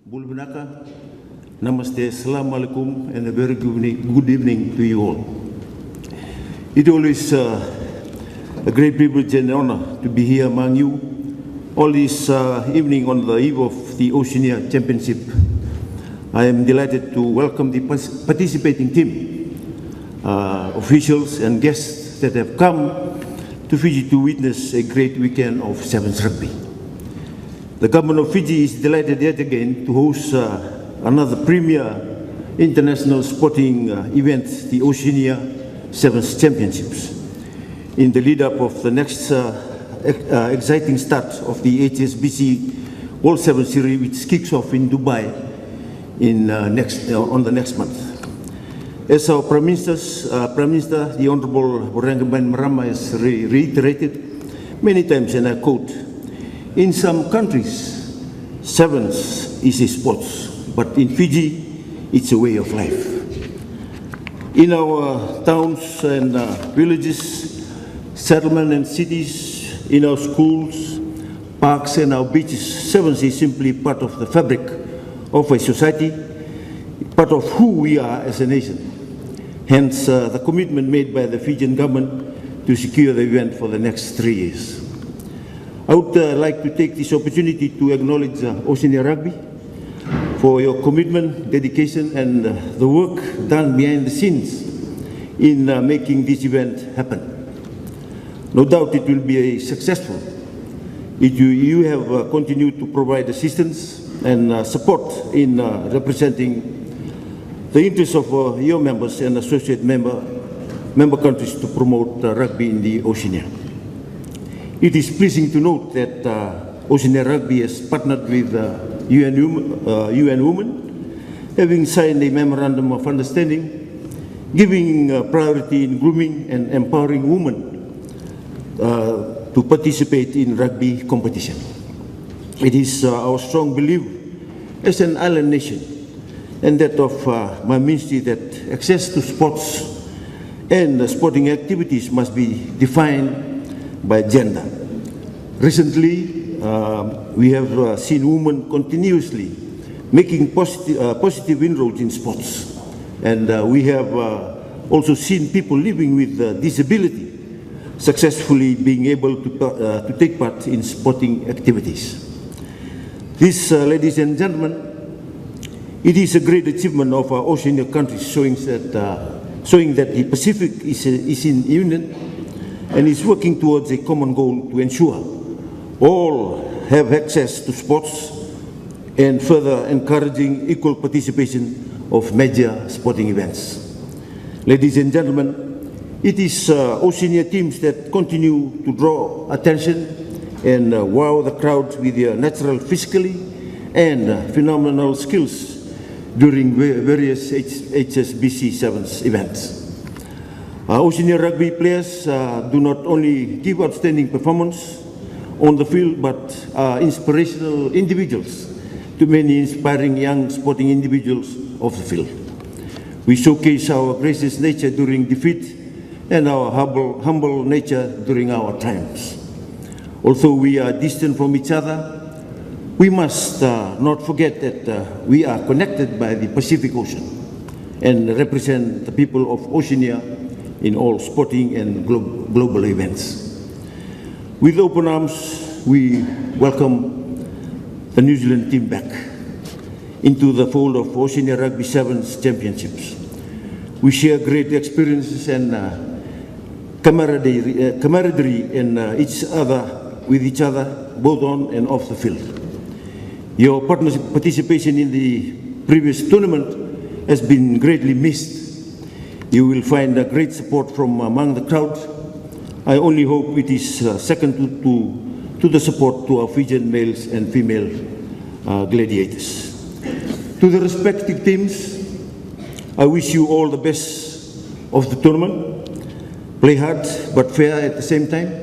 Bulbinaka, Namaste, Assalamu alaikum, and a very good evening to you all. It always a great privilege and honor to be here among you all this evening on the eve of the Oceania Championship. I am delighted to welcome the participating team, officials and guests that have come to Fiji to witness a great weekend of Sevens rugby. The government of Fiji is delighted yet again to host another premier international sporting event, the Oceania Sevens Championships, in the lead up of the next exciting start of the HSBC World Sevens Series, which kicks off in Dubai on the next month. As our Prime Minister, the Honorable Bainimarama Marama, has reiterated many times, and I quote, "In some countries, sevens is a sport, but in Fiji, it's a way of life." In our towns and villages, settlements and cities, in our schools, parks and our beaches, sevens is simply part of the fabric of a society, part of who we are as a nation. Hence, the commitment made by the Fijian government to secure the event for the next 3 years. I would like to take this opportunity to acknowledge Oceania Rugby for your commitment, dedication, and the work done behind the scenes in making this event happen. No doubt it will be successful if you have continued to provide assistance and support in representing the interests of your members and associate member countries to promote rugby in the Oceania. It is pleasing to note that Oceania Rugby has partnered with UN Women, having signed a memorandum of understanding, giving priority in grooming and empowering women to participate in rugby competition. It is our strong belief as an island nation and that of my ministry that access to sports and sporting activities must be defined by gender. Recently, we have seen women continuously making positive inroads in sports, and we have also seen people living with disability successfully being able to take part in sporting activities. This, ladies and gentlemen, it is a great achievement of our Oceania countries, showing that the Pacific is in union and is working towards a common goal to ensure all have access to sports and further encouraging equal participation of major sporting events. Ladies and gentlemen, it is Oceania teams that continue to draw attention and wow the crowd with their natural physically and phenomenal skills during various HSBC Sevens events. Oceania Rugby players do not only give outstanding performance on the field, but are inspirational individuals to many inspiring young sporting individuals of the field. We showcase our gracious nature during defeat and our humble nature during our triumphs. Although we are distant from each other, we must not forget that we are connected by the Pacific Ocean and represent the people of Oceania in all sporting and global events. With open arms, we welcome the New Zealand team back into the fold of Oceania Rugby Sevens Championships. We share great experiences and camaraderie with each other, both on and off the field. Your participation in the previous tournament has been greatly missed. You will find a great support from among the crowd. I only hope it is second to the support to our Fijian males and female gladiators. To the respective teams, I wish you all the best of the tournament. Play hard but fair at the same time.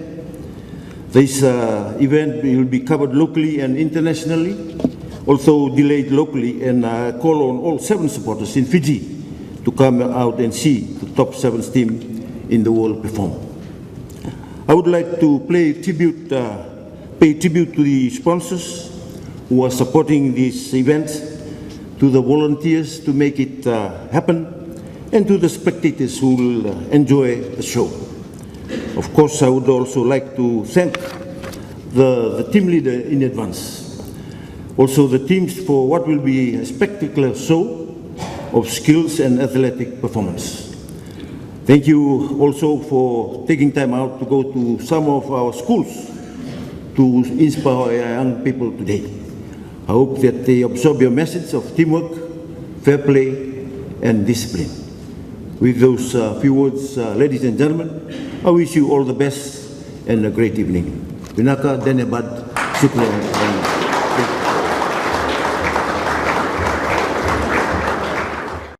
This event will be covered locally and internationally, also delayed locally, and I call on all seven supporters in Fiji to come out and see the top sevens team in the world perform. I would like to pay tribute to the sponsors who are supporting this event, to the volunteers to make it happen, and to the spectators who will enjoy the show. Of course, I would also like to thank the team leader in advance. Also the teams for what will be a spectacular show of skills and athletic performance. Thank you also for taking time out to go to some of our schools to inspire our young people today. I hope that they absorb your message of teamwork, fair play, and discipline. With those few words, ladies and gentlemen, I wish you all the best and a great evening. Vinaka Dhanyawaad. Shukriya.